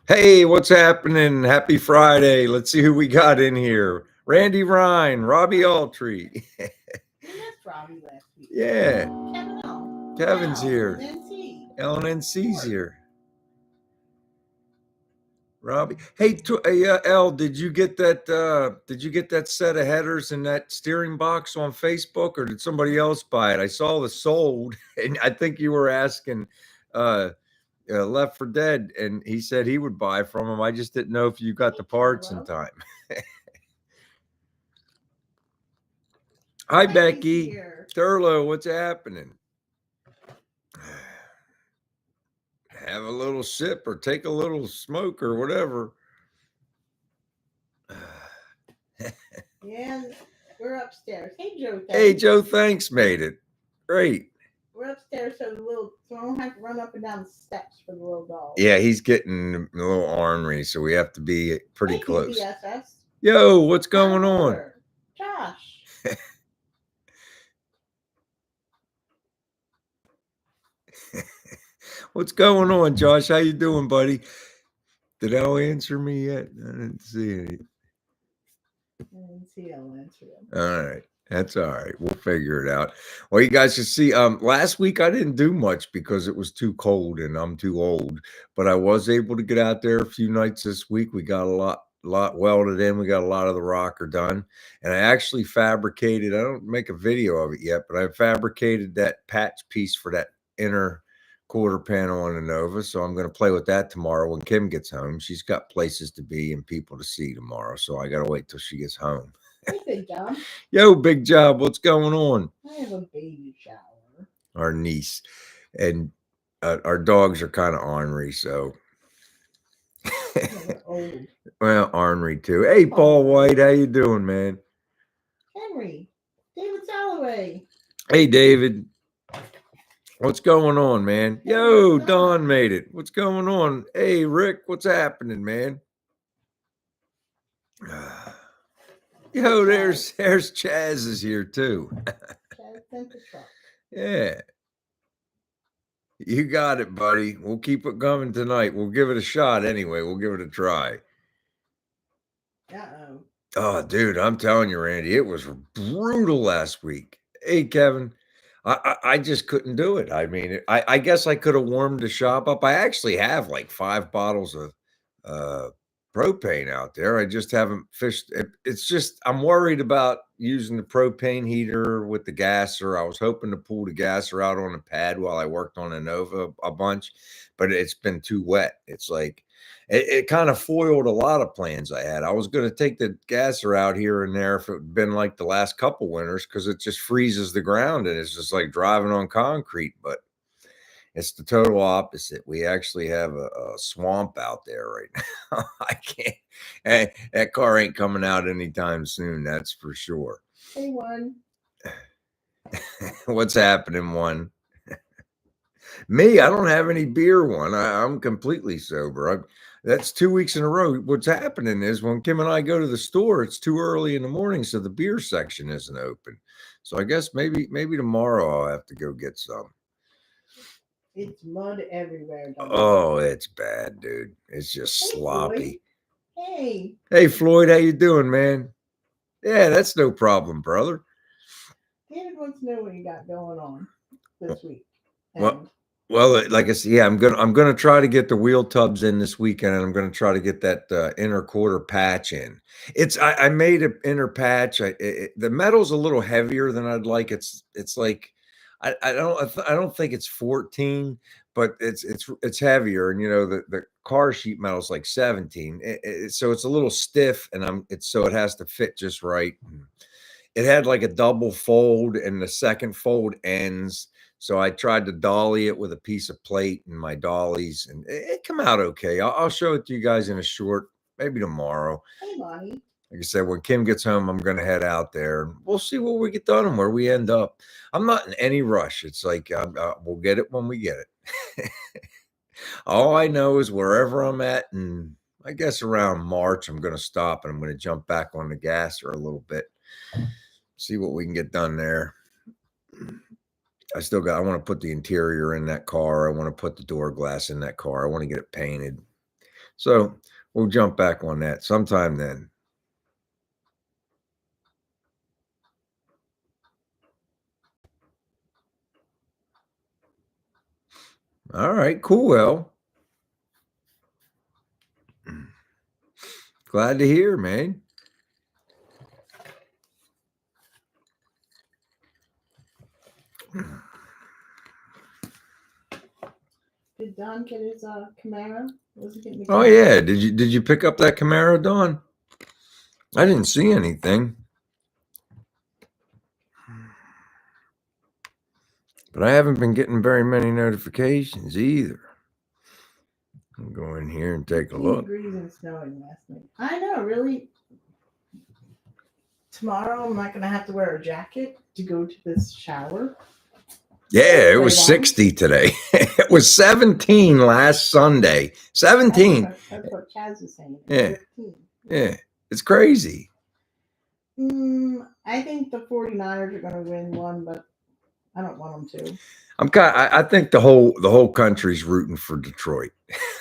Hey, what's happening? Happy Friday. Let's see who we got in here. Randy Ryan, Robbie Altree. We missed Robbie last week. Yeah, Kevin L. Kevin's Al here. from NC. LNC's here. Robbie. Hey, L, did you get that set of headers in that steering box on Facebook, or did somebody else buy it? I saw the sold, and I think you were asking uh Left for Dead, and he said he would buy from him. I just didn't know if you got the parts in time. Hi, Becky. Here. Turlo, what's happening? Have a little sip or take a little smoke or whatever. Yeah, we're upstairs. Hey, Joe. Thanks. Hey, Joe, thanks, made it. Great. We're upstairs so I don't have to run up and down the steps for the little dog. Yeah, he's getting a little ornery, so we have to be pretty close. BSS. Yo, what's going on? Josh. What's going on, Josh? How you doing, buddy? Did Al answer me yet? I didn't see any. I didn't see Al answer him. All right. That's all right. We'll figure it out. Well, you guys should see. Last week I didn't do much because it was too cold and I'm too old. But I was able to get out there a few nights this week. We got a lot welded in. We got a lot of the rocker done. And I actually fabricated, I don't make a video of it yet, but I fabricated that patch piece for that inner quarter panel on the Nova. So I'm going to play with that tomorrow when Kim gets home. She's got places to be and people to see tomorrow. So I got to wait till she gets home. Hey, Big Job. Yo, Big Job, what's going on? I have a baby shower. Our niece. And our dogs are kind of ornery, so. Old. Well, ornery too. Hey, Paul White, how you doing, man? Henry. David Salloway. Hey, David. What's going on, man? Yo, Don made it. What's going on? Hey, Rick, what's happening, man? Yo, there's Chaz is here too. Chaz sent the truck. Yeah. You got it, buddy. We'll keep it coming tonight. We'll give it a shot anyway. We'll give it a try. Uh-oh. Oh, dude, I'm telling you, Randy, it was brutal last week. Hey, Kevin, I just couldn't do it. I mean, I guess I could have warmed the shop up. I actually have like 5 bottles of propane out there. I just haven't fished. It's just I'm worried about using the propane heater with the gasser. I was hoping to pull the gasser out on the pad while I worked on a Nova a bunch, but it's been too wet. It's like it kind of foiled a lot of plans I had. I was going to take the gasser out here and there if it had been like the last couple winters because it just freezes the ground and it's just like driving on concrete. But it's the total opposite. We actually have a swamp out there right now. I can't. That car ain't coming out anytime soon. That's for sure. Hey, one. What's happening, one? Me, I don't have any beer. One, I'm completely sober. That's 2 weeks in a row. What's happening is when Kim and I go to the store, it's too early in the morning, so the beer section isn't open. So I guess maybe tomorrow I'll have to go get some. It's mud everywhere. Oh, it's bad, dude. It's just sloppy. Floyd. Hey, Floyd, how you doing, man? Yeah, that's no problem, brother. David wants to know what you got going on this week. Well, like I said, yeah, I'm gonna try to get the wheel tubs in this weekend, and I'm gonna try to get that inner quarter patch in. I made an inner patch. The metal's a little heavier than I'd like. It's like I don't think it's 14, but it's heavier, and the car sheet metal is like 17, so it's a little stiff, and so it has to fit just right. It had like a double fold, and the second fold ends. So I tried to dolly it with a piece of plate and my dollies, and it come out okay. I'll show it to you guys in a short, maybe tomorrow. Hey, Bonnie. Like I said, when Kim gets home, I'm going to head out there. We'll see what we get done and where we end up. I'm not in any rush. It's like we'll get it when we get it. All I know is wherever I'm at, and I guess around March, I'm going to stop and I'm going to jump back on the gas for a little bit. See what we can get done there. I want to put the interior in that car. I want to put the door glass in that car. I want to get it painted. So we'll jump back on that sometime then. All right, cool. Well, glad to hear, man. Did Don get his Camaro? Was he getting the Oh Camaro? yeah, did you pick up that Camaro, Dawn? I didn't see anything, but I haven't been getting very many notifications either. I'll go in here and take a 15 look. degrees and snowing last night. I know, really. Tomorrow I'm not going to have to wear a jacket to go to this shower. Yeah, it was Right on. 60 today. It was 17 last Sunday. 17. That's what Chaz is saying. Yeah. 15. Yeah, it's crazy. I think the 49ers are going to win one, but I don't want them to. I think the whole country's rooting for Detroit.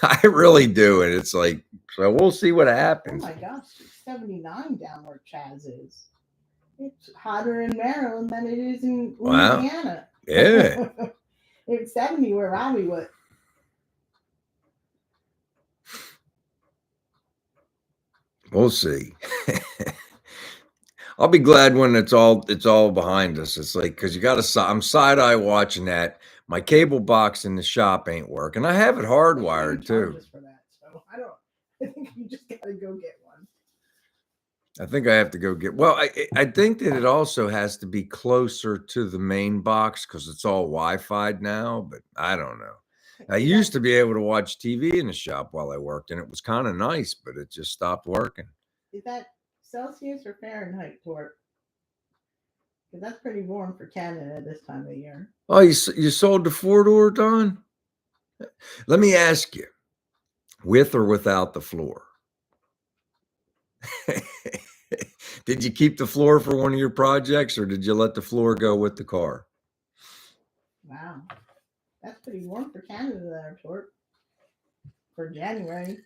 I really do, and it's like, so we'll see what Oh happens. my gosh, it's 79 down where Chaz is. It's hotter in Maryland than it is in Wow. Louisiana. Yeah. It's 70 where Robbie was. We'll see. I'll be glad when it's all behind us. It's like, because you got to, I'm side eye watching that. My cable box in the shop ain't working. I have it hardwired too. For that, so I think you just got to go get one. I think I have to go get. Well, I think that it also has to be closer to the main box because it's all Wi-Fi now. But I don't know. I used to be able to watch TV in the shop while I worked, and it was kind of nice, but it just stopped working. Is that Celsius or Fahrenheit, Torp? Because that's pretty warm for Canada this time of year. Oh, you sold the 4-door, Don? Let me ask you, with or without the floor? Did you keep the floor for one of your projects, or did you let the floor go with the car? Wow. That's pretty warm for Canada there, Torp. For January.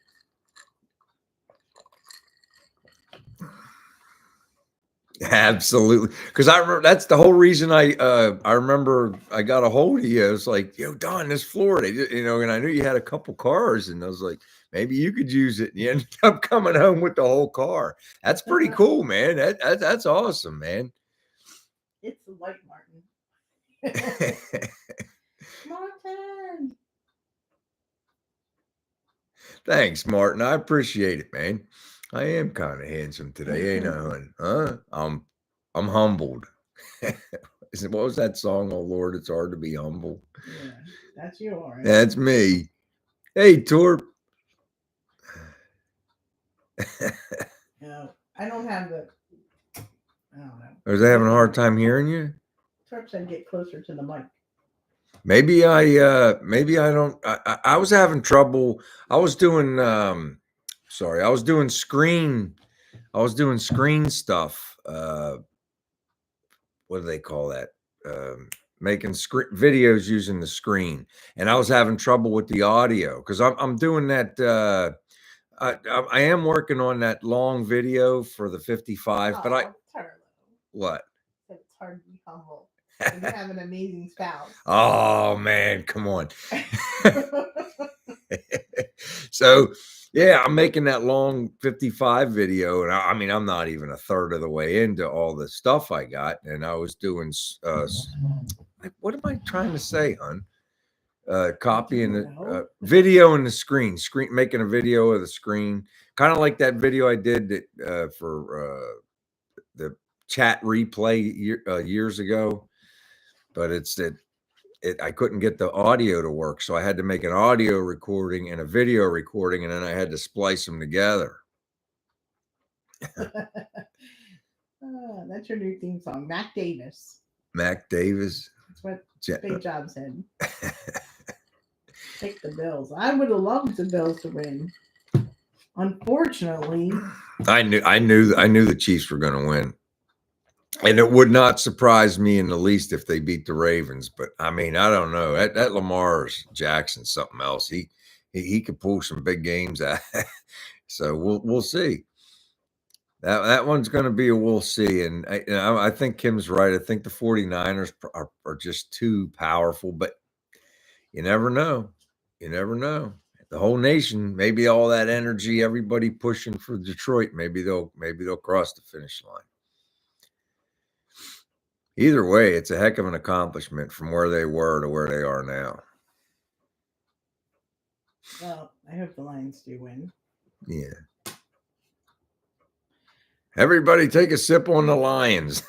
Absolutely, because I remember that's the whole reason I remember I got a hold of you. I was like, "Yo, Don, this Florida, and I knew you had a couple cars, and I was like, maybe you could use it." And you ended up coming home with the whole car. That's pretty cool, man. That's awesome, man. It's the light, Martin. Martin. Thanks, Martin. I appreciate it, man. I am kind of handsome today, ain't I, hon? Huh? I'm humbled. What was that song? Oh Lord, it's hard to be humble. Yeah, that's you, all right. That's me. Hey, Torp. No, I don't have the. I don't know. Was I having a hard time hearing you? Torp said get closer to the mic. Maybe I don't. I was having trouble. I was doing screen. I was doing screen stuff. What do they call that? Making videos using the screen, and I was having trouble with the audio because I'm doing that. I am working on that long video for the 55, but what? It's hard to be humble. You have an amazing spouse. Oh man, come on. So yeah, I'm making that long 55 video, and I mean, I'm not even a third of the way into all the stuff I got, and I was doing what am I trying to say, hon? Copying the video in the screen, making a video of the screen, kind of like that video I did that for the chat replay years ago, but it's that. I couldn't get the audio to work, so I had to make an audio recording and a video recording, and then I had to splice them together. That's your new theme song, Mac Davis. Mac Davis. That's what Big Job said. Take the Bills. I would have loved the Bills to win. Unfortunately, I knew the Chiefs were going to win. And it would not surprise me in the least if they beat the Ravens. But I mean, I don't know. That Lamar Jackson's something else. He could pull some big games out. So we'll see. That one's going to be a we'll see. And I think Kim's right. I think the 49ers are just too powerful, but you never know. You never know. The whole nation, maybe all that energy, everybody pushing for Detroit, maybe they'll cross the finish line. Either way, it's a heck of an accomplishment from where they were to where they are now. Well, I hope the Lions do win. Yeah. Everybody take a sip on the Lions.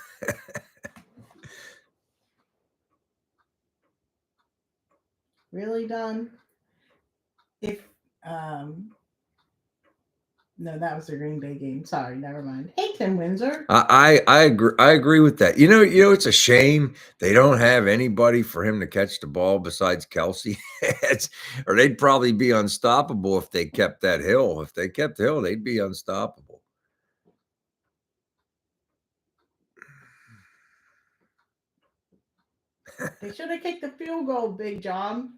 Really, Don? If no, that was the Green Bay game. Sorry, never mind. Hey, Tim Windsor. I agree. I agree with that. You know, it's a shame they don't have anybody for him to catch the ball besides Kelsey. Or they'd probably be unstoppable if they kept that Hill. If they kept Hill, they'd be unstoppable. They should have kicked the field goal, Big John.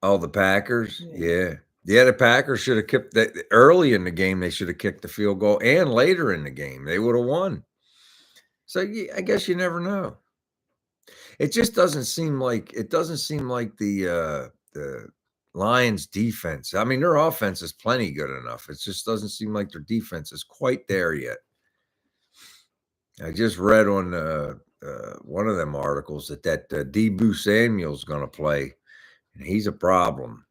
Oh, the Packers? Yeah. The Packers should have kept that early in the game. They should have kicked the field goal, and later in the game, they would have won. So yeah, I guess you never know. It just doesn't seem like the Lions defense. I mean, their offense is plenty good enough. It just doesn't seem like their defense is quite there yet. I just read on one of them articles that Deebo Samuel's going to play, and he's a problem.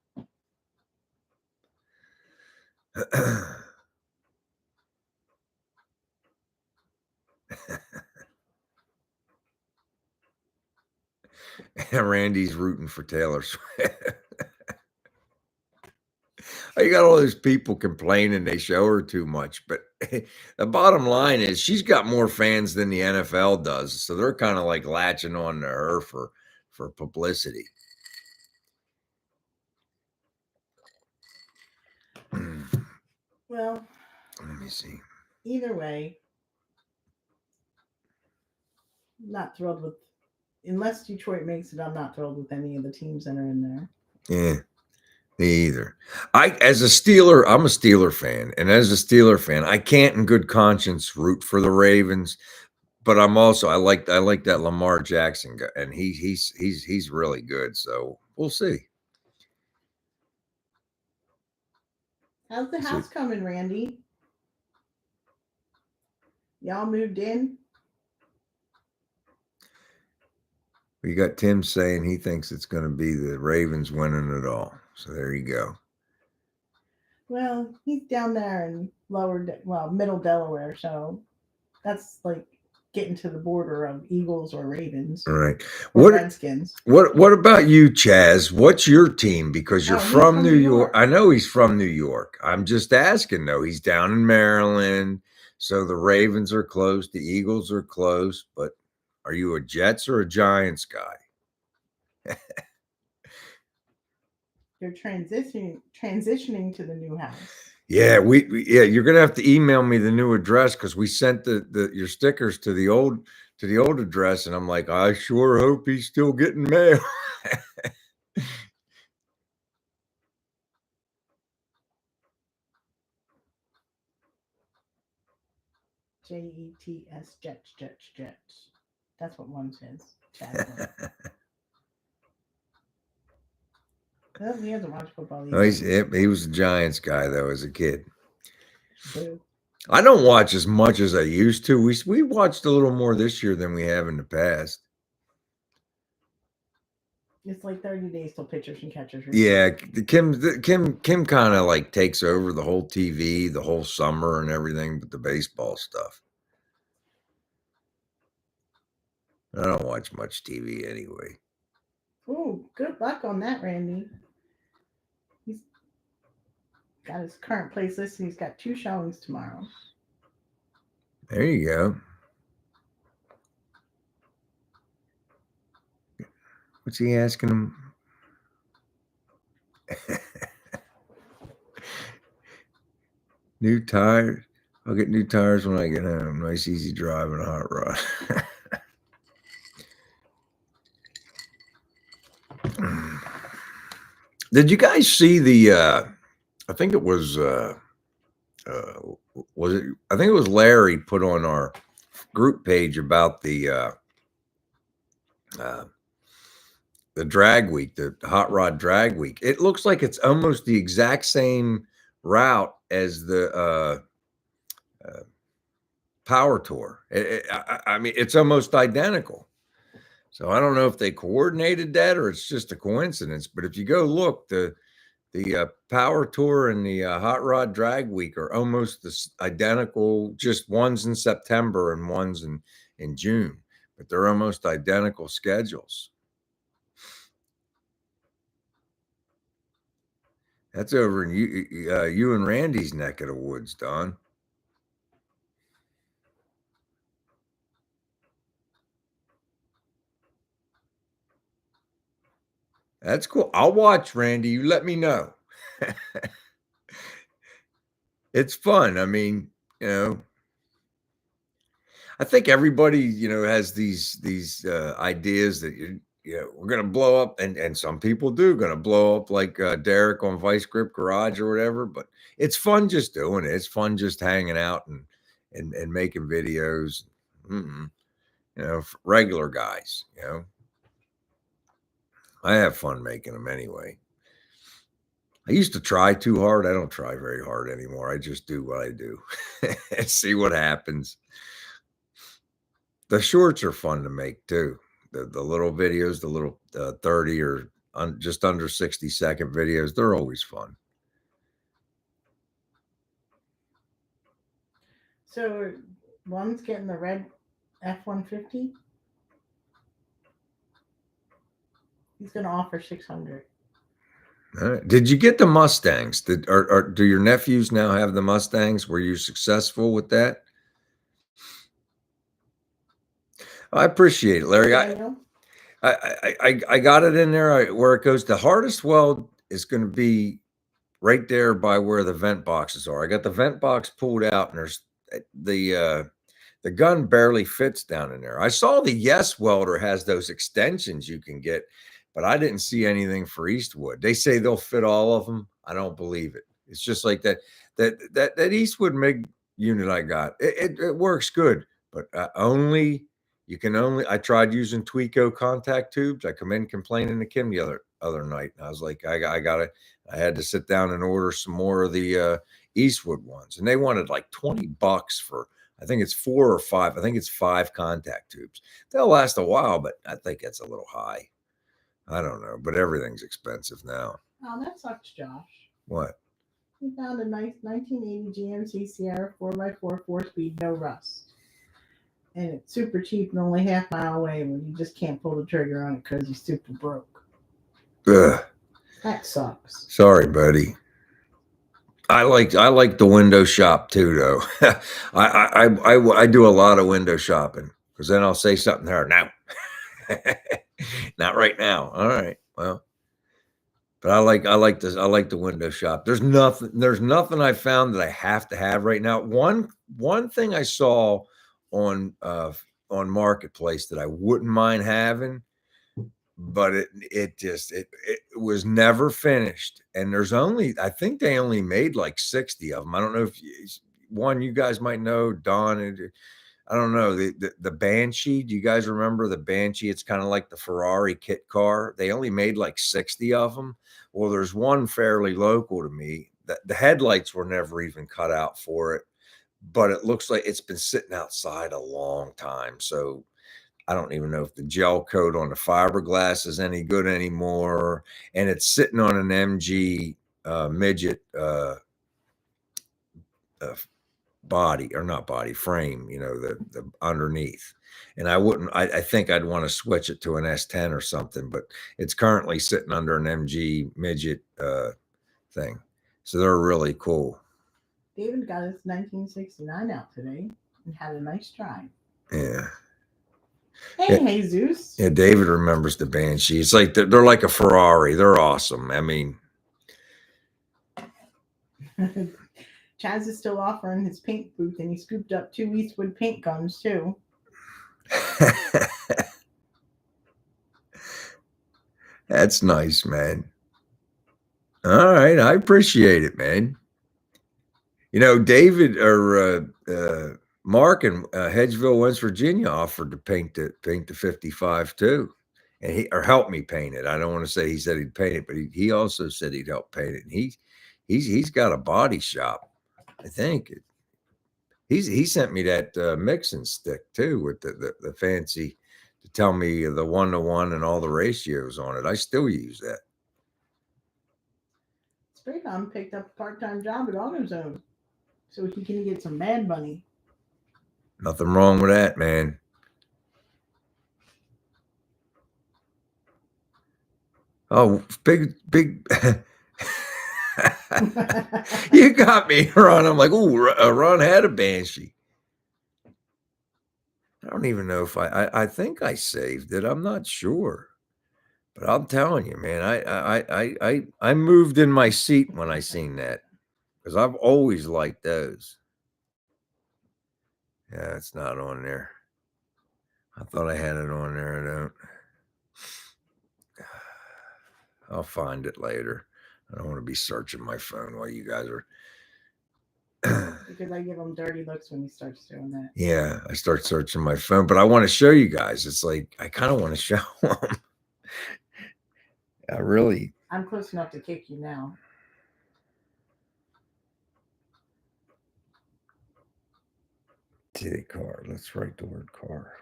And Randy's rooting for Taylor Swift. You got all those people complaining they show her too much, but the bottom line is she's got more fans than the NFL does, so they're kind of like latching on to her for publicity. Well, let me see. Either way, not thrilled with. Unless Detroit makes it, I'm not thrilled with any of the teams that are in there. Yeah. Me either. As a Steeler, I'm a Steeler fan, and as a Steeler fan, I can't in good conscience root for the Ravens, but I like that Lamar Jackson guy, and he's really good. So we'll see. How's the house coming, Randy? Y'all moved in? We got Tim saying he thinks it's going to be the Ravens winning it all. So there you go. Well, he's down there in middle Delaware, so that's like getting to the border of Eagles or Ravens. All right. Or Redskins. What about you, Chaz? What's your team? Because you're from New York. I know he's from New York. I'm just asking, though. He's down in Maryland. So the Ravens are close. The Eagles are close. But are you a Jets or a Giants guy? You're transitioning to the new house. Yeah, you're gonna have to email me the new address because we sent your stickers to the old address, and I'm like, I sure hope he's still getting mail. JETS Jets. That's what one says. Well, he hasn't watched football either. He was a Giants guy though as a kid. Boo. I don't watch as much as I used to. We watched a little more this year than we have in the past. It's like 30 days till pitchers and catchers. Yeah, Kim kind of like takes over the whole TV, the whole summer and everything, but the baseball stuff. I don't watch much TV anyway. Ooh, good luck on that, Randy. He's got his current place list, and he's got 2 showings tomorrow. There you go. What's he asking him? New tires. I'll get new tires when I get home. Nice, easy drive and a hot rod. Did you guys see the? I think it uh, was it? I think it was Larry put on our group page about uh, the drag week, the hot rod drag week. It looks like it's almost the exact same route as the uh, power tour. I mean, it's almost identical. So I don't know if they coordinated that or it's just a coincidence. But if you go look, the power tour and the hot rod drag week are almost identical. Just one's in September and one's in June, but they're almost identical schedules. That's over in you and Randy's neck of the woods, Don. That's cool. I'll watch, Randy. You let me know. It's fun. I mean, I think everybody, has these ideas that we're gonna blow up, and some people do gonna blow up like Derek on Vice Grip Garage or whatever. But it's fun just doing it. It's fun just hanging out and making videos. For regular guys. I have fun making them anyway. I used to try too hard. I don't try very hard anymore. I just do what I do and see what happens. The shorts are fun to make too. The little videos, the little 30 or just under 60-second videos, they're always fun. So one's getting the red F-150. He's going to offer 600. Did you get the Mustangs? Do your nephews now have the Mustangs? Were you successful with that? I appreciate it, Larry. I got it in there where it goes. The hardest weld is going to be right there by where the vent boxes are. I got the vent box pulled out, and there's the gun barely fits down in there. I saw the Yes welder has those extensions you can get, but I didn't see anything for Eastwood. They say they'll fit all of them. I don't believe it. It's just like that Eastwood MIG unit I got. It works good, but I tried using Tweco contact tubes. I come in complaining to Kim the other night, and I was like, I had to sit down and order some more of the Eastwood ones, and they wanted like $20 for, I think it's 4 or 5. I think it's 5 contact tubes. They'll last a while, but I think that's a little high. I don't know, but everything's expensive now. Oh, that sucks, Josh. What? He found a nice 1980 GMC Sierra 4x4 4-speed, no rust. And it's super cheap and only half mile away, but you just can't pull the trigger on it because he's super broke. Ugh. That sucks. Sorry, buddy. I like the window shop too, though. I do a lot of window shopping because then I'll say something to her. No, not right now. All right, well, but I like the window shop. There's nothing I found that I have to have right now. One thing I saw on Marketplace that I wouldn't mind having, but it was never finished. And I think they only made like 60 of them. I don't know if you guys might know, Don. I don't know, the Banshee. Do you guys remember the Banshee? It's kind of like the Ferrari kit car. They only made like 60 of them. Well, there's one fairly local to me. The headlights were never even cut out for it, but it looks like it's been sitting outside a long time. So I don't even know if the gel coat on the fiberglass is any good anymore. And it's sitting on an MG midget body, or not body, frame, the underneath. And I think I'd want to switch it to an S10 or something, but it's currently sitting under an MG midget thing. So they're really cool. David got his 1969 out today and had a nice drive. Yeah. Hey, Jesus. Yeah, David remembers the Banshee. It's like they're like a Ferrari. They're awesome. I mean, Chaz is still offering his paint booth, and he scooped up 2 Eastwood paint guns too. That's nice, man. All right, I appreciate it, man. You know, David or Mark in Hedgeville, West Virginia, offered to paint the 55 too, and he or help me paint it. I don't want to say he said he'd paint it, but he also said he'd help paint it. And he's got a body shop, I think. He sent me that mixing stick too with the fancy to tell me the 1-to-1 and all the ratios on it. I still use that. Spraycom picked up a part-time job at AutoZone so he can get some mad money. Nothing wrong with that, man. Oh, big. You got me, Ron. I'm like, oh, Ron had a Banshee. I don't even know if I think I saved it. I'm not sure. But I'm telling you, man, I moved in my seat when I seen that because I've always liked those. Yeah, it's not on there. I thought I had it on there. I don't. I'll find it later. I don't want to be searching my phone while you guys are. Because I give him dirty looks when he starts doing that. Yeah, I start searching my phone, but I want to show you guys. It's like I kind of want to show them. I really. I'm close enough to kick you now. See car. Let's write the word car.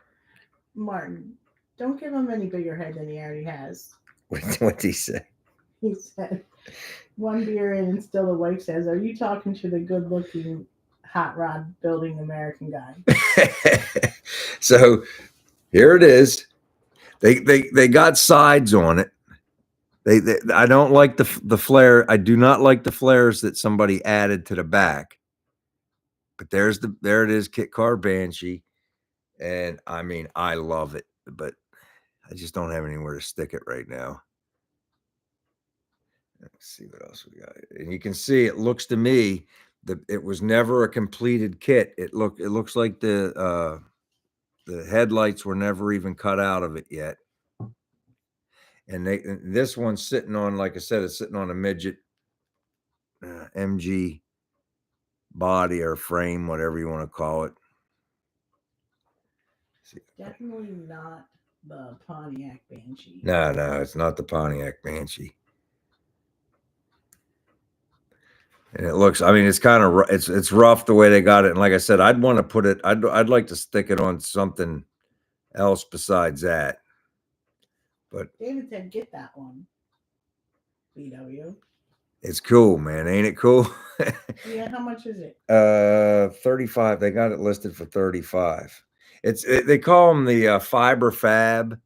Martin, don't give him any bigger head than he already has. What'd he say? He said, one beer in, and still the wife says, "Are you talking to the good-looking, hot rod building American guy?" So here it is. They got sides on it. They I don't like the flare. I do not like the flares that somebody added to the back. But there it is, Kit Car Banshee, and I mean I love it, but I just don't have anywhere to stick it right now. Let's see what else we got. And you can see it looks to me that it was never a completed kit. It looks like the headlights were never even cut out of it yet. And this one's sitting on, like I said, it's sitting on a midget MG body or frame, whatever you want to call it. Definitely not the Pontiac Banshee. No, it's not the Pontiac Banshee. And it looks, I mean, it's kind of, it's rough the way they got it. And like I said, I'd want to put it, I'd like to stick it on something else besides that. But David said, "Get that one." VW. It's cool, man. Ain't it cool? Yeah, how much is it? 35. They got it listed for 35. They call them the Fiber Fab.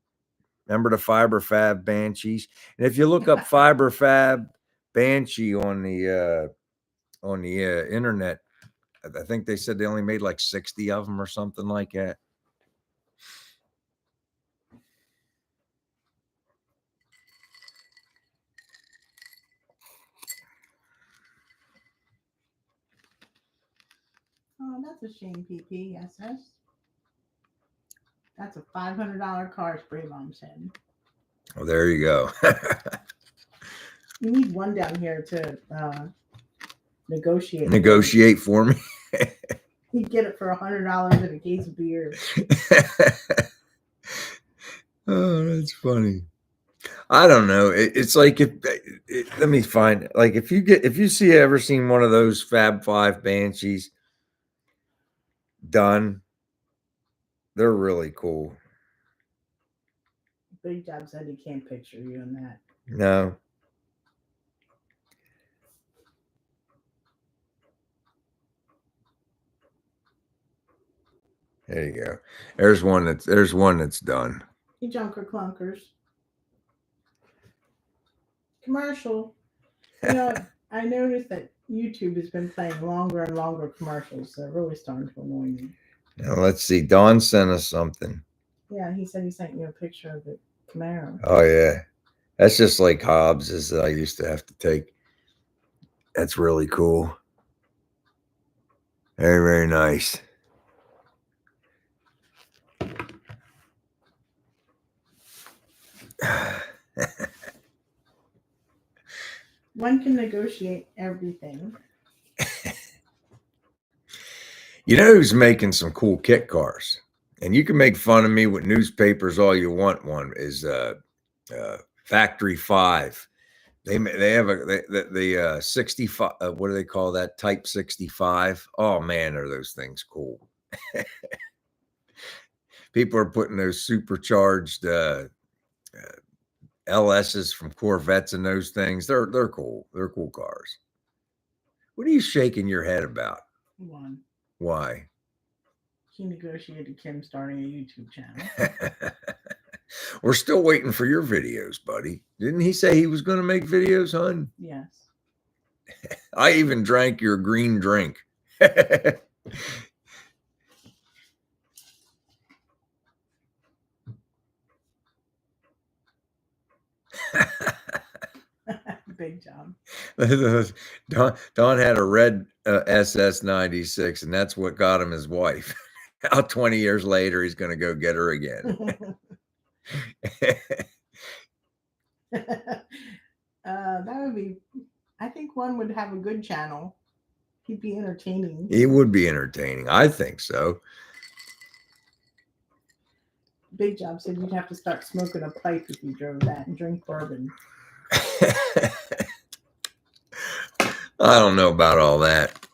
Remember the Fiber Fab Banshees? And if you look up Fiber Fab Banshee on the internet, I think they said they only made like 60 of them or something like that. Oh, that's a shame, PPSS. That's a $500 car, Spray Bomb said. Oh, there you go. You need one down here to negotiate. Negotiate for me. You get it for $100 and a case of beer. Oh, that's funny. I don't know. It's like let me find like if you ever seen one of those Fab Five Banshees done, they're really cool. Big Job said he can't picture you in that. No. There you go. There's one that's done. You junker clunkers. Commercial. You know, I noticed that YouTube has been playing longer and longer commercials. They're really starting to annoy me. Now let's see. Don sent us something. Yeah, he said he sent you a picture of the Camaro. Oh yeah, that's just like Hobbs's that I used to have to take. That's really cool. Very, very nice. One can negotiate everything. You know who's making some cool kit cars? And you can make fun of me with newspapers all you want. One is Factory 5. They have the 65. What do they call that? Type 65. Oh man, are those things cool? People are putting those supercharged LSs from Corvettes in those things. They're cool. They're cool cars. What are you shaking your head about? One. Why? He negotiated Kim starting a YouTube channel. We're still waiting for your videos, buddy. Didn't he say he was going to make videos, hon? Yes. I even drank your green drink. Big job. Don had a red SS96, and that's what got him his wife. Now, 20 years later, he's going to go get her again. That would be, I think one would have a good channel. He'd be entertaining. He would be entertaining. I think so. Big Job said you'd have to start smoking a pipe if you drove that and drink bourbon. I don't know about all that.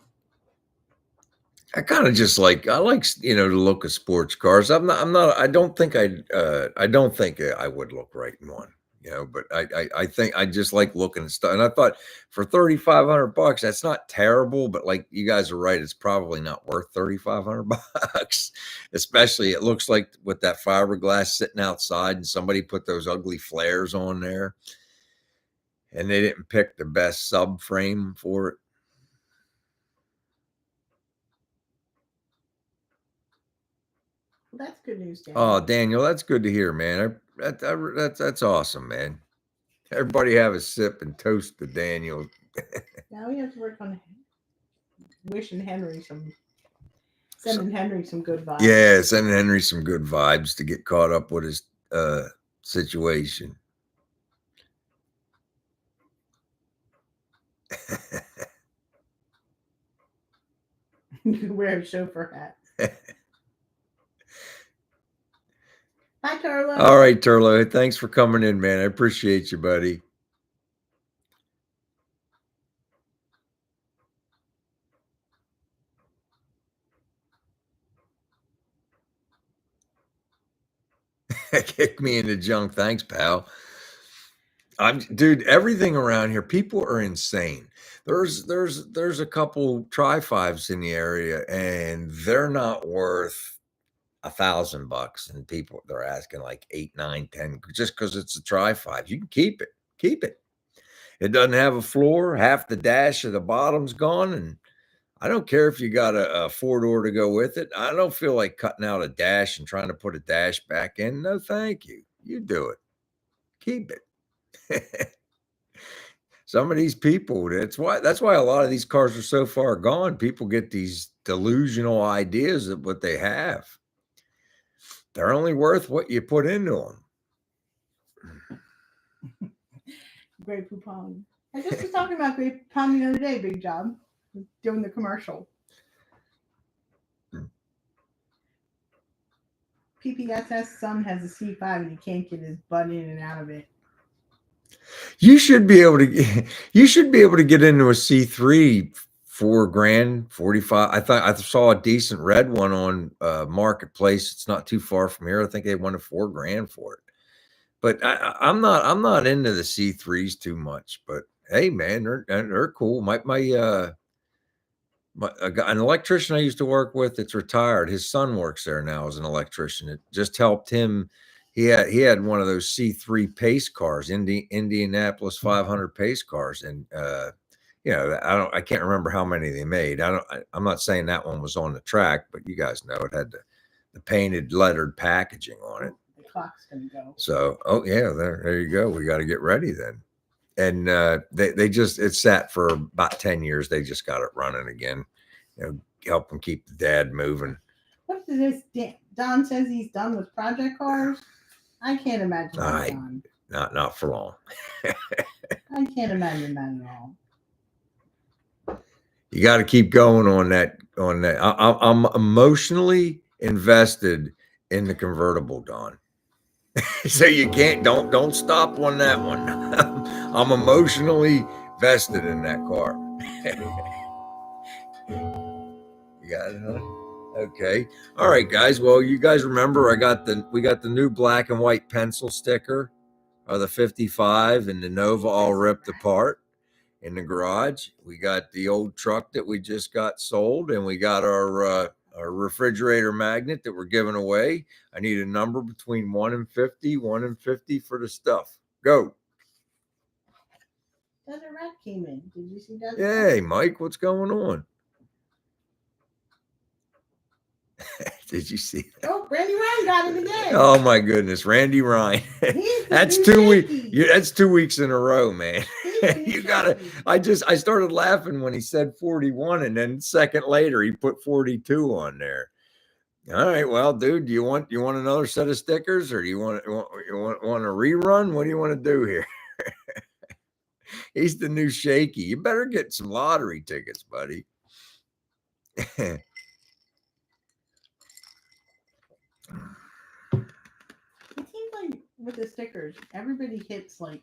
I kind of just like the look of sports cars. I don't think I would look right in one, but I think I just like looking at stuff. And I thought for $3,500, that's not terrible, but like you guys are right, it's probably not worth $3,500. Especially it looks like with that fiberglass sitting outside and somebody put those ugly flares on there and they didn't pick the best subframe for it. Well, that's good news, Daniel. Oh, Daniel, that's good to hear, man. That's awesome, man. Everybody have a sip and toast to Daniel. Now we have to work on sending Henry some good vibes. Yeah, sending Henry some good vibes to get caught up with his situation. You could wear a chauffeur hat. Bye, Turlo. All right, Turlo. Thanks for coming in, man. I appreciate you, buddy. Kick me in the junk. Thanks, pal. Dude, everything around here, people are insane. There's a couple tri-5s in the area, and they're not worth $1,000, and people they're asking like 8, 9, 10 just because it's a tri-5. You can keep it. It doesn't have a floor. Half the dash of the bottom's gone, and I don't care if you got a 4-door to go with it. I don't feel like cutting out a dash and trying to put a dash back in. No, thank you. You do it. Keep it. Some of these people, that's why a lot of these cars are so far gone. People get these delusional ideas of what they have. They're only worth what you put into them. Grey Poupon. I just was talking about Grey Poupon the other day, Big Job, doing the commercial. PPS's son has a C5 and he can't get his butt in and out of it. You should be able to get into a C3 $4,000, 45. I saw a decent red one on Marketplace. It's not too far from here. I think they wanted $4,000 for it. But I'm not into the C3s too much. But hey, man, they're cool. An electrician I used to work with, it's retired. His son works there now as an electrician. It just helped him. He had one of those C3 pace cars, Indianapolis 500 pace cars, and I can't remember how many they made. I'm not saying that one was on the track, but you guys know it had the painted lettered packaging on it. The clock's gonna go. So, oh yeah, there you go. We got to get ready then. And it sat for about 10 years. They just got it running again. Help them keep the dad moving. What is this? Don says he's done with project cars. I can't imagine. Not for long. I can't imagine that at all. You got to keep going on that. I'm emotionally invested in the convertible, Don. So you don't stop on that one. I'm emotionally vested in that car. You got it, huh? Okay. All right, guys. Well, you guys remember we got the new black and white pencil sticker of the 55 and the Nova all ripped apart in the garage. We got the old truck that we just got sold, and we got our refrigerator magnet that we're giving away. I need a number between 1 and 50, 1 and 50 for the stuff. Go. Desert Rat came in. Did you see that? Hey, Mike, what's going on? Did you see that? Oh, Randy Ryan got it again. Oh my goodness, Randy Ryan. That's 2 weeks. That's 2 weeks in a row, man. You gotta. I started laughing when he said 41, and then a second later he put 42 on there. All right, well, dude, do you want another set of stickers, or do you want a rerun? What do you want to do here? He's the new Shaky. You better get some lottery tickets, buddy. It seems like with the stickers, everybody hits like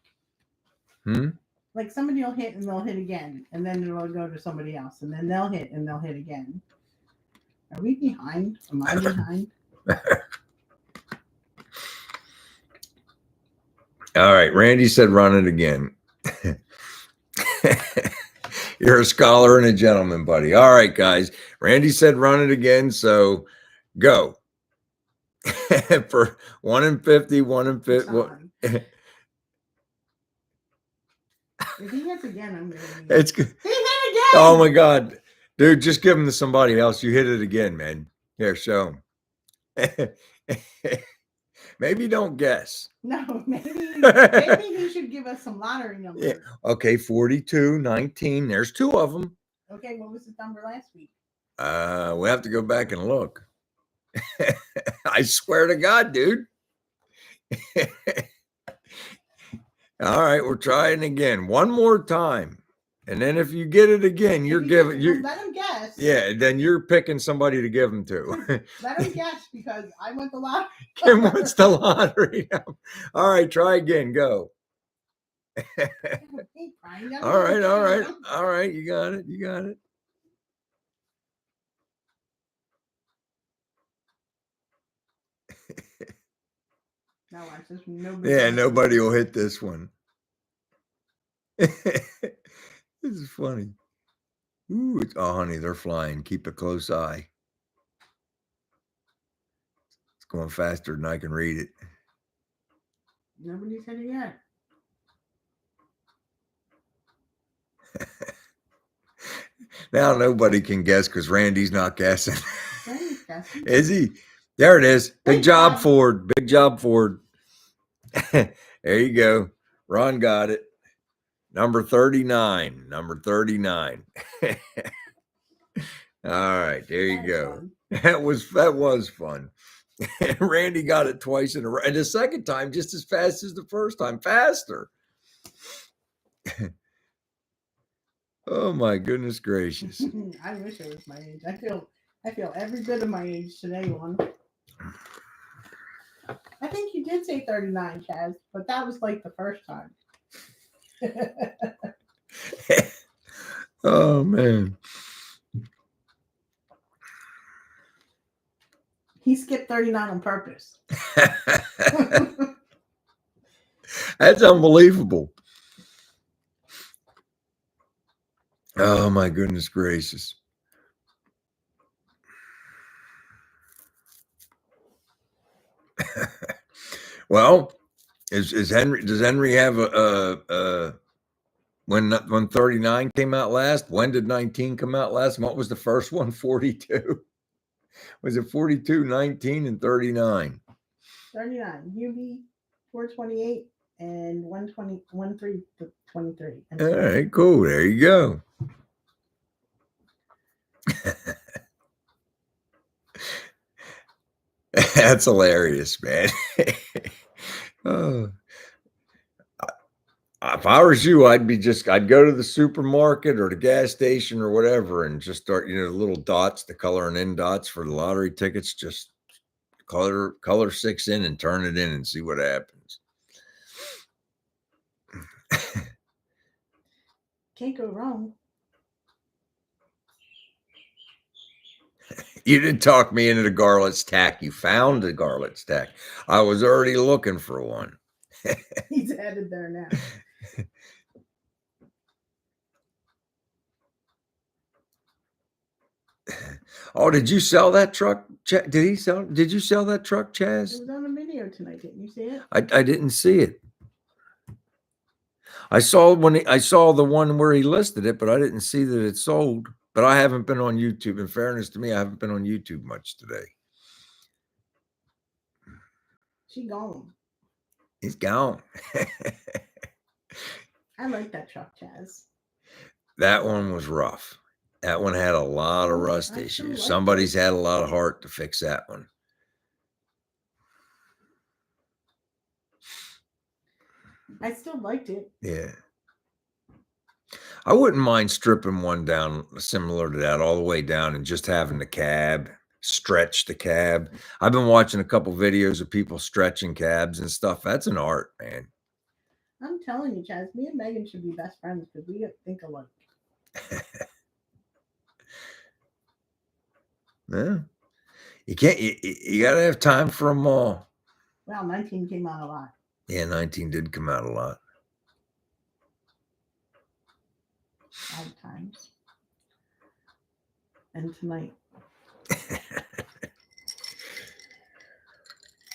somebody will hit and they'll hit again, and then it'll go to somebody else, and then they'll hit and they'll hit again. Are we behind? Am I behind? All right, Randy said run it again. You're a scholar and a gentleman, buddy. All right, guys. Randy said run it again, so go. For 1 and 50, 1 and 50. If he hits again, I'm gonna be... It's good. He hit again. Oh my God, dude! Just give him to somebody else. You hit it again, man. Here, show him. Maybe don't guess. No, maybe he should give us some lottery numbers. Yeah. Okay, 42, 19. There's 2 of them. Okay, what was the number last week? We have to go back and look. I swear to God, dude. All right, we're trying again. One more time. And then if you get it again, you're giving you let him guess. Yeah, then you're picking somebody to give them to. Let him guess because I want the lottery. Kim wants the lottery. All right, try again. Go. All right. You got it. No, nobody will hit this one. This is funny. Ooh, honey, they're flying. Keep a close eye. It's going faster than I can read it. Nobody said it yet. Now nobody can guess because Randy's not guessing. Randy's guessing. Is he? There it is. Big job, Ford. Big job, Ford. There you go. Ron got it. Number 39. Number 39. All right, there you go. That was fun. Randy got it twice in a row, and the second time just as fast as the first time, faster. Oh my goodness gracious! I wish it was my age. I feel every bit of my age today, one. I think you did say 39, Chaz, but that was like the first time. Oh man. He skipped 39 on purpose. That's unbelievable. Oh my goodness gracious. Well, does Henry have when 39 came out last? When did 19 come out last? What was the first one? 42. Was it 42, 19, and 39? 39. UV 428 and 120, 1323. All right, cool. There you go. That's hilarious, man. Oh. If I was you, I'd go to the supermarket or the gas station or whatever and just start, the little dots, the color and in dots for the lottery tickets, just color 6 in and turn it in and see what happens. Can't go wrong. You didn't talk me into the garlic tack. You found the garlic tack. I was already looking for one. He's headed there now. Oh, did you sell that truck? Did you sell that truck, It Chaz? was on a video tonight. Didn't you see it? I didn't see it. I saw the one where he listed it, but I didn't see that it sold. But I haven't been on YouTube. In fairness to me, I haven't been on YouTube much today. She gone. He's gone. I like that truck, Chaz. That one was rough. That one had a lot of rust issues. Somebody's had a lot of heart to fix that one. I still liked it. Yeah. I wouldn't mind stripping one down similar to that all the way down and just having the cab, stretch the cab. I've been watching a couple videos of people stretching cabs and stuff. That's an art, man. I'm telling you, Chaz, me and Megan should be best friends because we think alike. Yeah. You can't, you got to have time for them all. Well, 19 came out a lot. Yeah, 19 did come out a lot. 5 times. And tonight.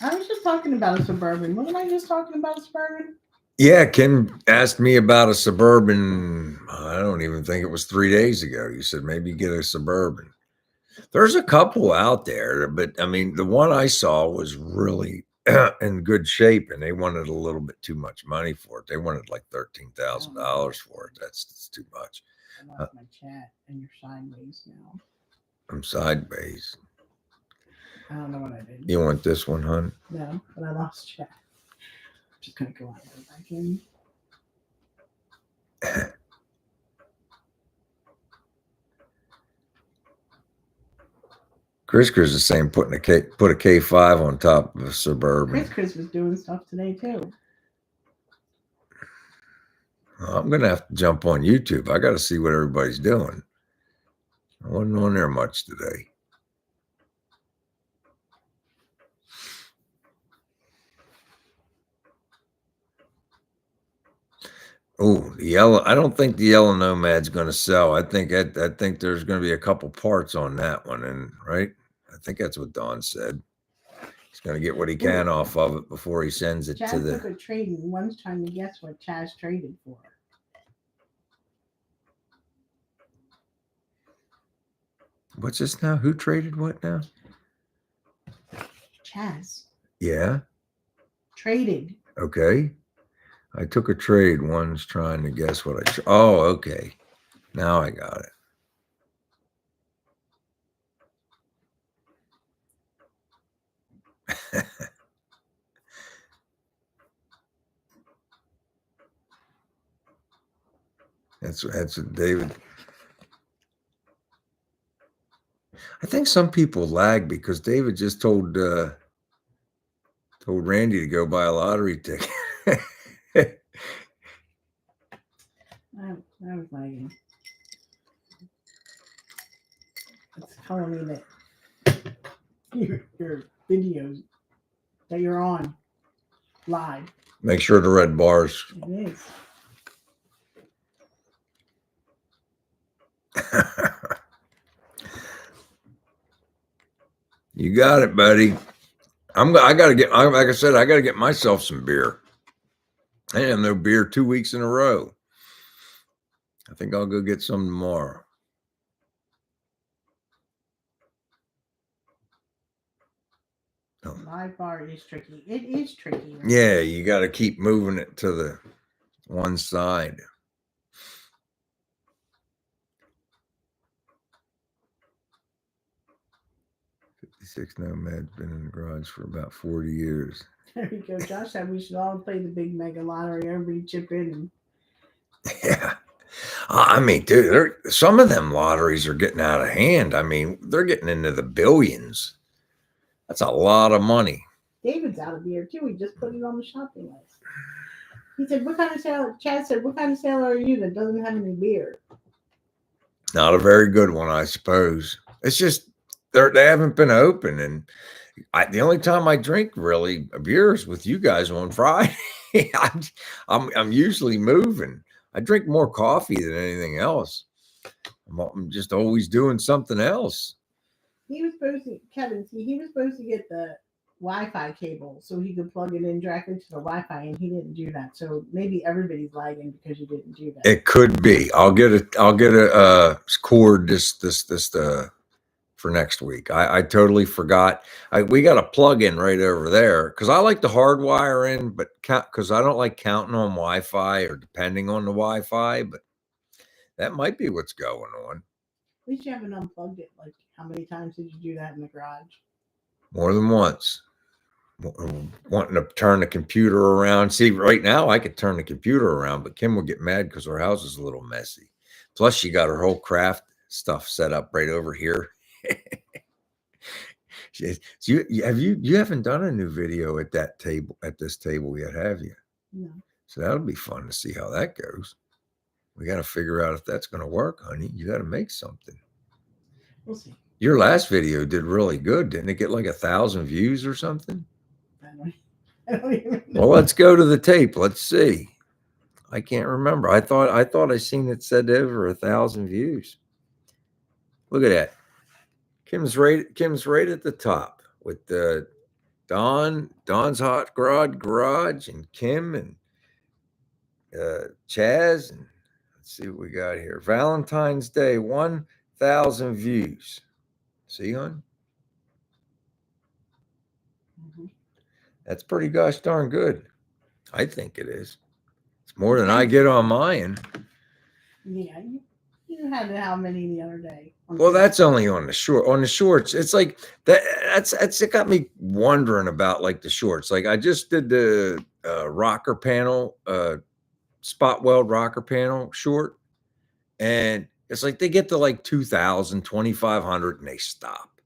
I was just talking about a Suburban. Wasn't I just talking about a Suburban? Yeah, Ken asked me about a Suburban. I don't even think it was 3 days ago. You said maybe get a Suburban. There's a couple out there, but I mean, the one I saw was really in good shape, and they wanted a little bit too much money for it. They wanted like $13,000 for it. That's too much. I lost my chat, and you're sideways now. I'm sideways. I don't know what I did. You want this one, hon? No, but I lost chat. I'm just gonna go out and go back in. Chris is saying put a K5 on top of a Suburban. Chris was doing stuff today too. Well, I'm gonna have to jump on YouTube. I got to see what everybody's doing. I wasn't on there much today. Oh, the yellow. I don't think the yellow Nomad's going to sell. I think there's going to be a couple parts on that one, and right. I think that's what Don said. He's going to get what he can off of it before he sends it to the. Chaz took a trade, and one's trying to guess what Chaz traded for. What's this now? Who traded what now? Chaz. Yeah. Traded. Okay. I took a trade. One's trying to guess what I. Oh, okay. Now I got it. That's David. I think some people lag because David just told Randy to go buy a lottery ticket. I was lagging. It's telling me that your videos that you're on live. Make sure the red bars. It is. You got it, buddy. I gotta get. Like I said, I gotta get myself some beer. I didn't have no beer 2 weeks in a row. I think I'll go get some tomorrow. Live bar is tricky. It is tricky. Right? Yeah, you got to keep moving it to the one side. 56 Nomad's been in the garage for about 40 years. There we go. Josh said we should all play the big mega lottery. Everybody chip in. Yeah. I mean, dude, some of them lotteries are getting out of hand. I mean, they're getting into the billions. That's a lot of money. David's out of beer too. He just put it on the shopping list. He said, "What kind of sailor?" Chad said, "What kind of sailor are you that doesn't have any beer?" Not a very good one, I suppose. It's just they haven't been open, and the only time I drink really a beer is with you guys on Friday. I'm usually moving. I drink more coffee than anything else. I'm just always doing something else. He was supposed to, Kevin, see, he was supposed to get the Wi-Fi cable so he could plug it in directly to the Wi-Fi, and he didn't do that. So maybe everybody's lagging because you didn't do that. It could be. I'll get a cord this for next week. I totally forgot. We got a plug in right over there because I like to hardwire in, but because I don't like counting on Wi-Fi or depending on the Wi-Fi. But that might be what's going on. At least you haven't unplugged it. Like, how many times did you do that in the garage? More than once. Wanting to turn the computer around. See, right now I could turn the computer around, but Kim will get mad because her house is a little messy. Plus, she got her whole craft stuff set up right over here. So you haven't done a new video at this table yet, have you? No. So that'll be fun to see how that goes. We got to figure out if that's going to work, honey. You got to make something. We'll see. Your last video did really good. Didn't it get like 1,000 views or something? I don't even know. Well, let's go to the tape. Let's see. I can't remember. I thought I seen it said over 1,000 views. Look at that. Kim's right at the top with the Don's Hot Garage, and Kim and Chaz. And let's see what we got here. Valentine's Day, 1,000 views. See, hon? Mm-hmm. That's pretty gosh darn good. I think it is. It's more than I get on mine. Yeah, you had how many the other day? Well, that's only on the short. On the shorts, it's like that. That's it. Got me wondering about like the shorts. Like I just did the rocker panel, spot weld rocker panel short, and it's like they get to like 2,000, 2,500, and they stop.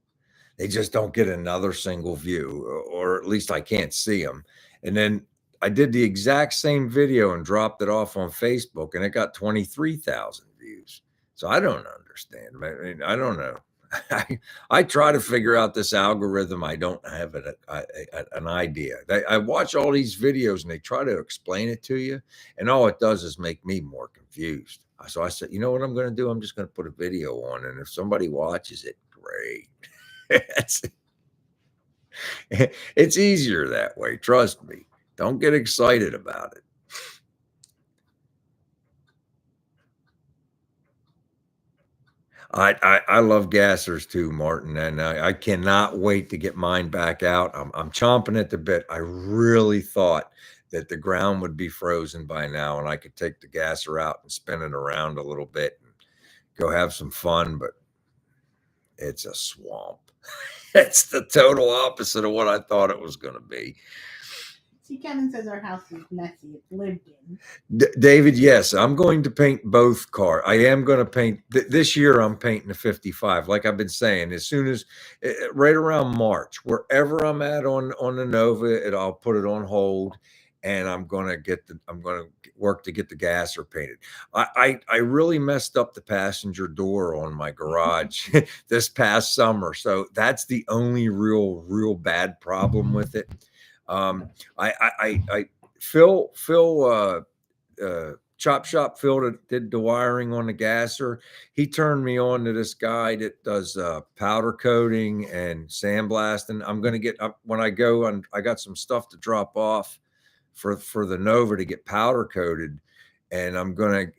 They just don't get another single view, or at least I can't see them. And then I did the exact same video and dropped it off on Facebook, and it got 23,000 views. So I don't understand. I mean, I don't know. I try to figure out this algorithm. I don't have an idea. I watch all these videos and they try to explain it to you, and all it does is make me more confused. So I said, you know what I'm going to do? I'm just going to put a video on, and if somebody watches it, great. It's easier that way. Trust me. Don't get excited about it. I love gassers too, Martin, and I cannot wait to get mine back out. I'm chomping at the bit. I really thought that the ground would be frozen by now, and I could take the gasser out and spin it around a little bit and go have some fun, but it's a swamp. It's the total opposite of what I thought it was going to be. See, Kevin says our house is messy. It's lived in. David, yes, I'm going to paint both cars. I am going to paint this year. I'm painting a 55. Like I've been saying, as soon as right around March, wherever I'm at on the Nova, I'll put it on hold, and I'm going to work to get the gasser painted. I really messed up the passenger door on my garage this past summer, so that's the only real bad problem with it. Phil Chop Shop Phil did the wiring on the gasser. He turned me on to this guy that does powder coating and sandblasting. I'm going to get up when I go, and I got some stuff to drop off for the Nova to get powder coated, and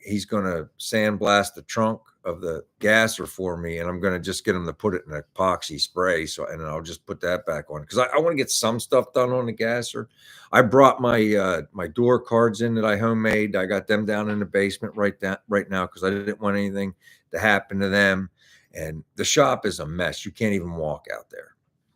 he's gonna sandblast the trunk of the gasser for me, and I'm gonna just get him to put it in epoxy spray. And I'll just put that back on because I want to get some stuff done on the gasser. I brought my my door cards in that I homemade. I got them down in the basement right now because I didn't want anything to happen to them. And the shop is a mess. You can't even walk out there.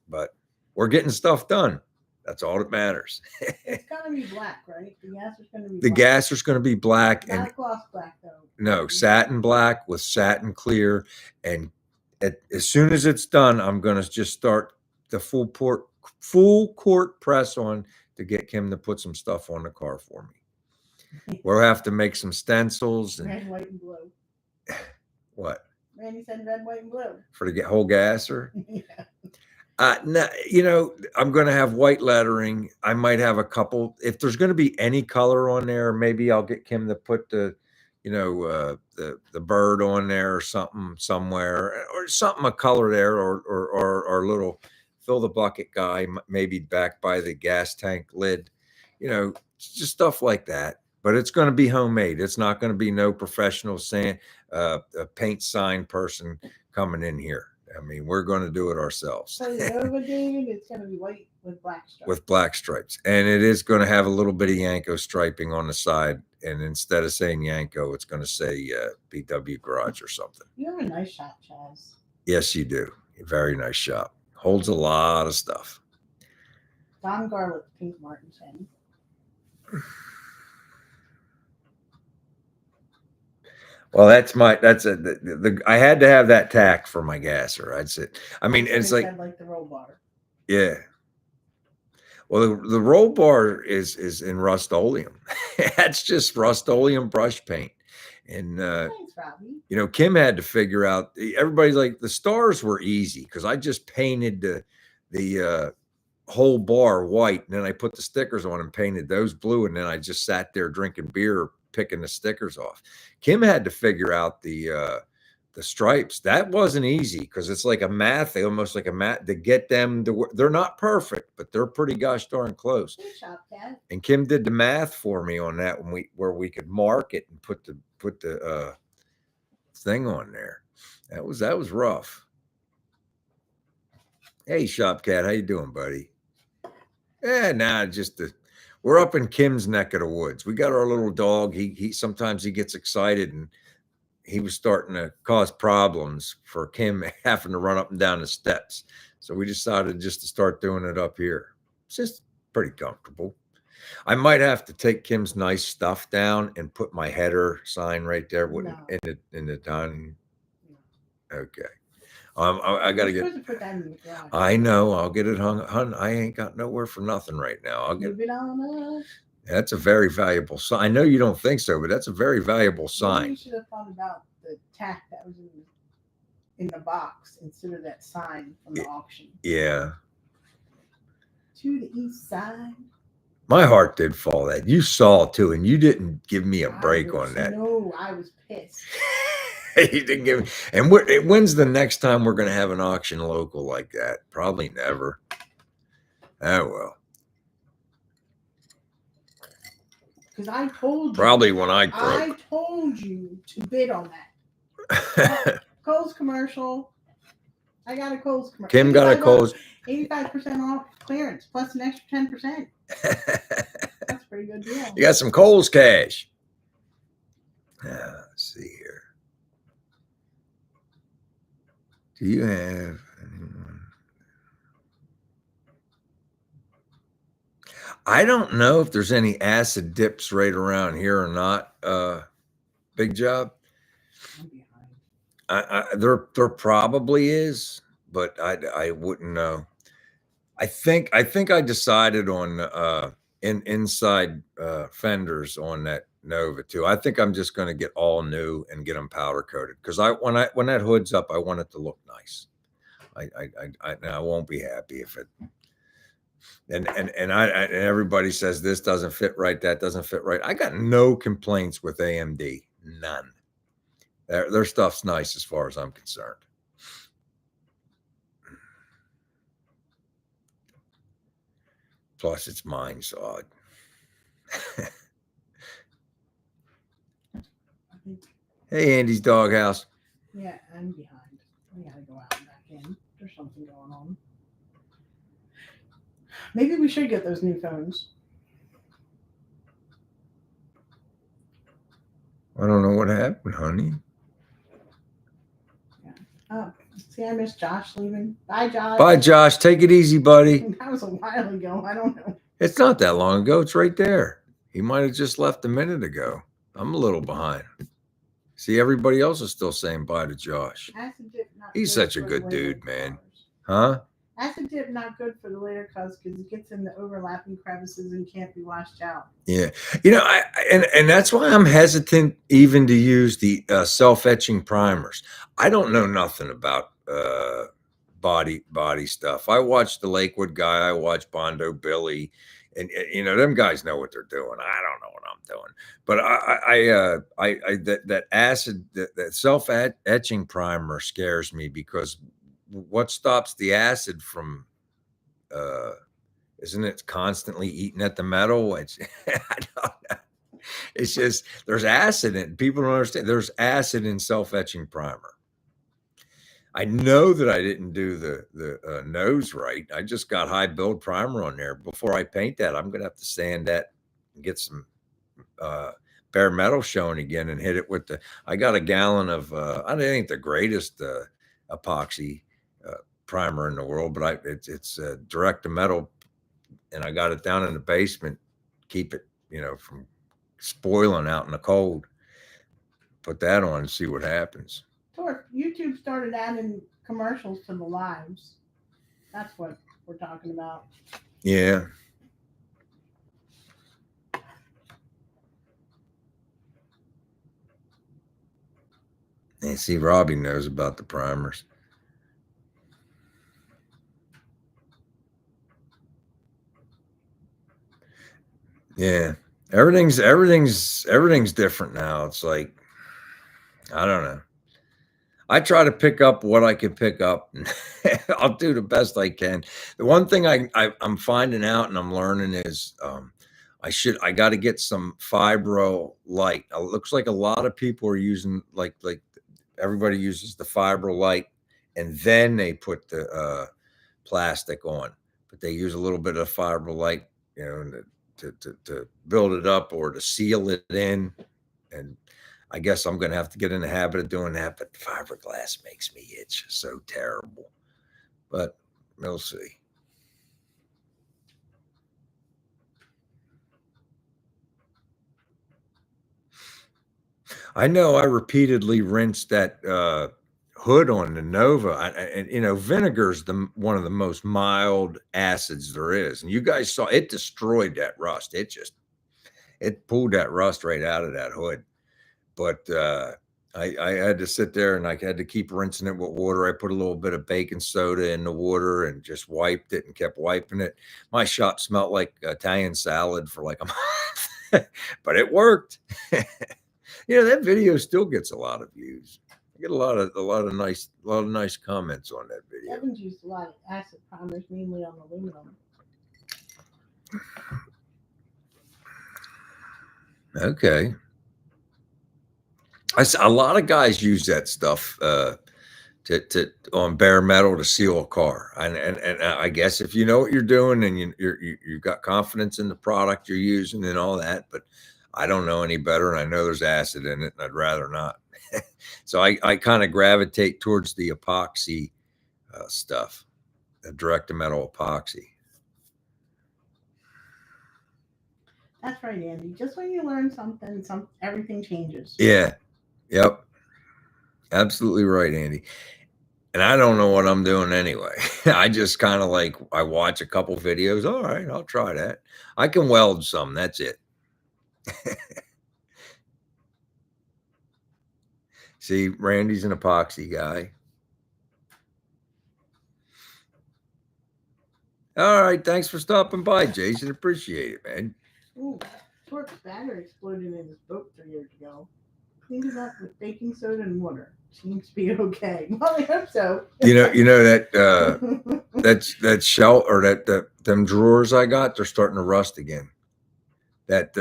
but we're getting stuff done. That's all that matters. It's gonna be black, right? The gas is gonna be The black. gas is going to be black, Not and a gloss black though. no, satin black with satin clear. And as soon as it's done, I'm going to just start the full court press on to get Kim to put some stuff on the car for me. We'll have to make some stencils and Red, white, and blue. what Randy said red, white, and blue. for the whole gasser. Yeah. No, you know, I'm going to have white lettering. I might have a couple. If there's going to be any color on there, maybe I'll get Kim to put the, you know, the bird on there or something somewhere, or something a color there, or a little fill the bucket guy, maybe back by the gas tank lid, you know, just stuff like that. But it's going to be homemade. It's not going to be no professional a paint sign person coming in here. I mean, we're going to do it ourselves. So the Nova, dude, it's gonna be white with black stripes. With black stripes, and it is going to have a little bit of Yanko striping on the side. And instead of saying Yanko, it's going to say BW Garage or something. You have a nice shop, Chaz. Yes, you do. A very nice shop. Holds a lot of stuff. Don Garlic, Pink Martin Chen. Well, I had to have that tack for my gasser. I'd say. I mean, it's like the roll bar. Yeah. Well, the roll bar is in Rust-Oleum. That's just Rust-Oleum brush paint. And Thanks, Robbie. you know, Kim had to figure out. Everybody's like, the stars were easy because I just painted the whole bar white, and then I put the stickers on and painted those blue, and then I just sat there drinking beer, picking the stickers off. Kim had to figure out the stripes. That wasn't easy because it's like almost like a math to get them to work. They're not perfect, but they're pretty gosh darn close. Good shop, Cat. And Kim did the math for me on that where we could mark it and put the thing on there. That was rough. Hey, Shop Cat, how you doing, buddy? We're up in Kim's neck of the woods. We got our little dog. He sometimes he gets excited, and he was starting to cause problems for Kim having to run up and down the steps. So we decided just to start doing it up here. It's just pretty comfortable. I might have to take Kim's nice stuff down and put my header sign right there in the dining. Okay. I got to get. Put that in the garage. I know. I'll get it hung. I ain't got nowhere for nothing right now. I'll get Move it on up. That's a very valuable sign. I know you don't think so, but that's a very valuable sign. Maybe you should have thought about the tack that was in the box instead of that sign from the auction. Yeah. To the east side. My heart did fall that. You saw too, and you didn't give me a break on that. No, I was pissed. You didn't give me. And when's the next time we're going to have an auction local like that? Probably never. Oh, well. Because I told you. Probably when I croak. I told you to bid on that. Kohl's commercial. I got a Kohl's commercial. Kim got a Kohl's. 85% off clearance plus an extra 10%. That's a pretty good deal. You got some Kohl's cash. Let's see here. Do you have anyone? I don't know if there's any acid dips right around here or not. Big Job. There probably is, but I wouldn't know. I think I decided on inside fenders on that Nova too. I think I'm just going to get all new and get them powder coated because when that hood's up, I want it to look nice. I won't be happy if it. And everybody says this doesn't fit right, that doesn't fit right. I got no complaints with AMD, none. Their stuff's nice as far as I'm concerned. Plus, it's mine, so Hey, Andy's doghouse. Yeah, I'm behind. I gotta go out and back in. There's something going on. Maybe we should get those new phones. I don't know what happened, honey. Yeah. See, I miss Josh leaving. Bye, Josh. Bye, Josh. Take it easy, buddy. That was a while ago. I don't know. It's not that long ago. It's right there. He might have just left a minute ago. I'm a little behind. See, everybody else is still saying bye to Josh. Acid dip not He's good such a for good later dude, man. cars. Huh? Acid dip not good for the later cars because it gets in the overlapping crevices and can't be washed out. Yeah, and that's why I'm hesitant even to use the self-etching primers. I don't know nothing about body stuff. I watch the Lakewood guy. I watch Bondo Billy, and them guys know what they're doing. I don't know what I'm doing, but I that acid that self-etching primer scares me because what stops the acid from isn't it constantly eating at the metal? It's I don't know. It's just there's acid in people don't understand. There's acid in self-etching primer. I know that I didn't do the nose right. I just got high build primer on there. Before I paint that, I'm gonna have to sand that and get some bare metal showing again and hit it with the. I got a gallon of. I ain't the greatest epoxy primer in the world, but it's direct to metal, and I got it down in the basement. Keep it, from spoiling out in the cold. Put that on and see what happens. YouTube started adding commercials to the lives. That's what we're talking about. Yeah. And see, Robbie knows about the primers. Yeah. Everything's different now. It's like, I don't know. I try to pick up what I can pick up. And I'll do the best I can. The one thing I'm finding out and I'm learning is I got to get some fibro light. It looks like a lot of people are using like everybody uses the fibro light and then they put the plastic on, but they use a little bit of fibro light, to build it up or to seal it in. And I guess I'm going to have to get in the habit of doing that. But fiberglass makes me itch so terrible. But we'll see. I know I repeatedly rinsed that hood on the Nova, and vinegar's one of the most mild acids there is. And you guys saw it destroyed that rust. It pulled that rust right out of that hood. But I had to sit there and I had to keep rinsing it with water. I put a little bit of baking soda in the water and just wiped it and kept wiping it. My shop smelled like Italian salad for like a month, but it worked. That video still gets a lot of views. I get a lot of nice comments on that video. Evans used a lot of acid primers, mainly on aluminum. Okay. A lot of guys use that stuff to on bare metal to seal a car, and I guess if you know what you're doing and you've got confidence in the product you're using and all that, but I don't know any better, and I know there's acid in it, and I'd rather not. So I kind of gravitate towards the epoxy stuff, the direct to metal epoxy. That's right, Andy. Just when you learn something, everything changes. Yeah. Yep. Absolutely right, Andy. And I don't know what I'm doing anyway. I just kind of I watch a couple videos. All right, I'll try that. I can weld some. That's it. See, Randy's an epoxy guy. All right. Thanks for stopping by, Jason. Appreciate it, man. Ooh, Torque's battery exploded in his boat 3 years ago. Cleaned it up with baking soda and water. Seems to be okay. Well, I hope so. You know that shell or that them drawers I got, they're starting to rust again. That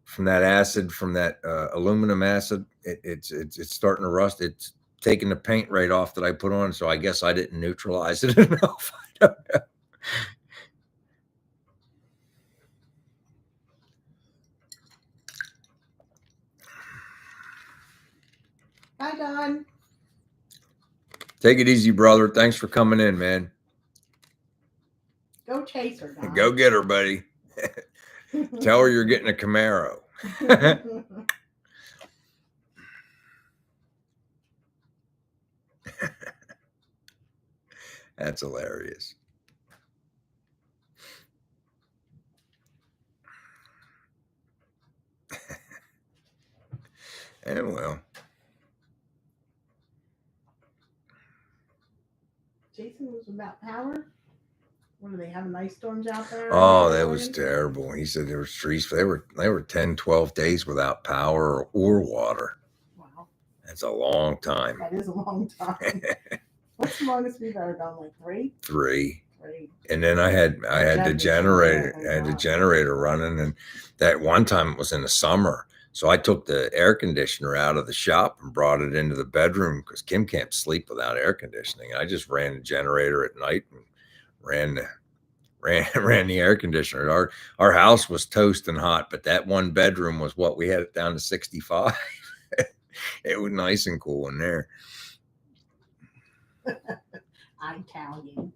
from that acid, from that aluminum acid, it's starting to rust. It's taking the paint right off that I put on. So I guess I didn't neutralize it enough. I don't know. Bye, Don. Take it easy, brother. Thanks for coming in, man. Go chase her, Don. Go get her, buddy. Tell her you're getting a Camaro. That's hilarious. And well, Jason was about power. What do they have? Ice storms out there? Oh, that was terrible. He said there was trees. They were 10, 12 days without power or water. Wow, that's a long time. That is a long time. What's the longest we've ever done? Like 3? 3. And then I had the generator. I had the generator running, and that one time it was in the summer. So I took the air conditioner out of the shop and brought it into the bedroom because Kim can't sleep without air conditioning. I just ran the generator at night and ran the air conditioner. Our house was toasting hot, but that one bedroom was what we had it down to 65. It was nice and cool in there. Italian.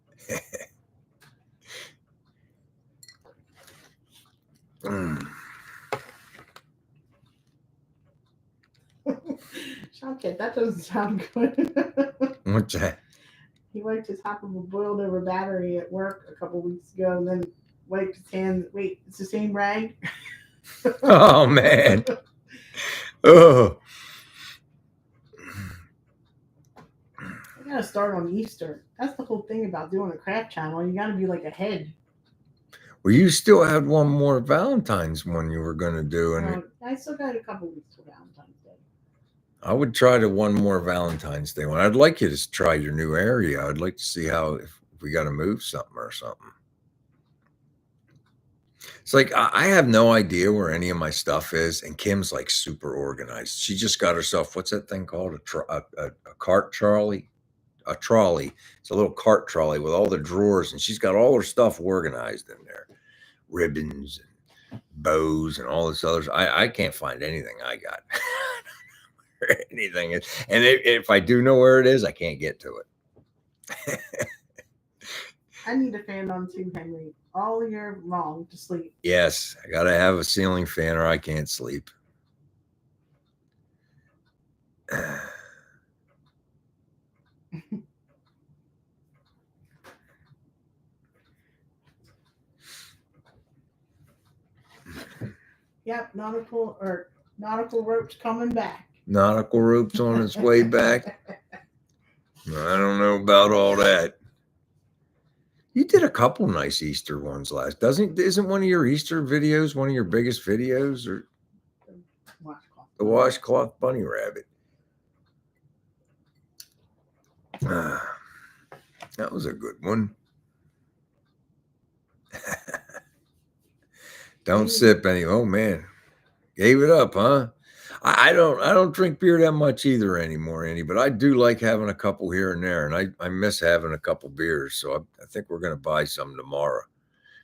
Shopkit, that doesn't sound good. What's that? He wiped his top of a boiled over battery at work a couple weeks ago and then wiped his hands. Wait, it's the same rag? Oh, man. Oh. I gotta start on Easter. That's the whole thing about doing a craft channel. You gotta be like ahead. Well, you still had one more Valentine's one you were going to do. And I still got a couple weeks till Valentine's Day. I would try to one more Valentine's Day one. I'd like you to try your new area. I'd like to see how, if we got to move something or something. It's like, I have no idea where any of my stuff is. And Kim's like super organized. She just got herself, what's that thing called? A cart trolley? A trolley. It's a little cart trolley with all the drawers. And she's got all her stuff organized in there. Ribbons and bows and all this others. I can't find anything I got. Or anything. And if I do know where it is, I can't get to it. I need a fan on too, Henry. All year long to sleep. Yes, I gotta have a ceiling fan or I can't sleep. Yep, nautical rope's coming back. Nautical rope's on its way back. I don't know about all that. You did a couple nice Easter ones last. Isn't one of your Easter videos one of your biggest videos, or the washcloth bunny rabbit? That was a good one. Don't sip any. Oh man, gave it up, huh? I don't drink beer that much either anymore, Andy, but I do like having a couple here and there, and I miss having a couple beers. So I think we're going to buy some tomorrow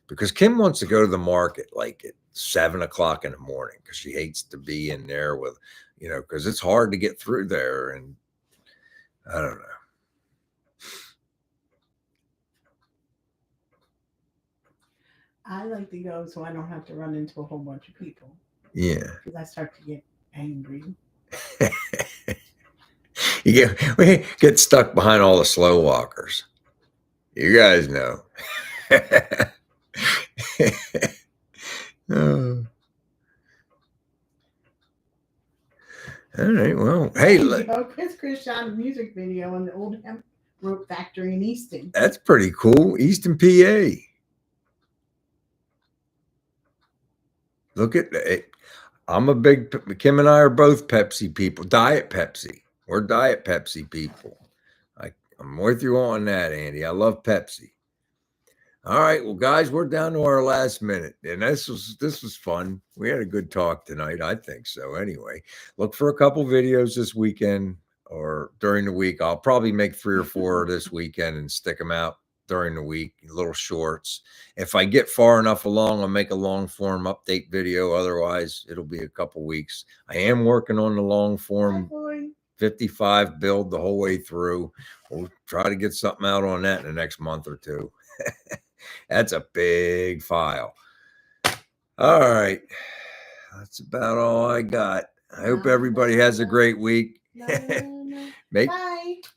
because Kim wants to go to the market like at 7 o'clock in the morning because she hates to be in there with, because it's hard to get through there, and I don't know. I like to go so I don't have to run into a whole bunch of people. Yeah. Because I start to get angry. We get stuck behind all the slow walkers. You guys know. Oh. All right. Well, hey. Chris shot a music video in the old hemp rope factory in Easton. That's pretty cool. Easton, PA. Look at it. Kim and I are both Pepsi people. Diet Pepsi. We're Diet Pepsi people. I'm with you on that, Andy. I love Pepsi. All right. Well, guys, we're down to our last minute. And this was fun. We had a good talk tonight. I think so. Anyway, look for a couple videos this weekend or during the week. I'll probably make 3 or 4 this weekend and stick them out during the week, little shorts. If I get far enough along, I'll make a long form update video. Otherwise, it'll be a couple weeks. I am working on the long form. 55 build the whole way through. We'll try to get something out on that in the next month or two. That's a big file. All right. That's about all I got. I hope everybody has a great week.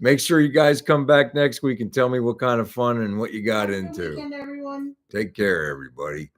Make sure you guys come back next week and tell me what kind of fun and what you got into. Weekend, everyone. Take care, everybody.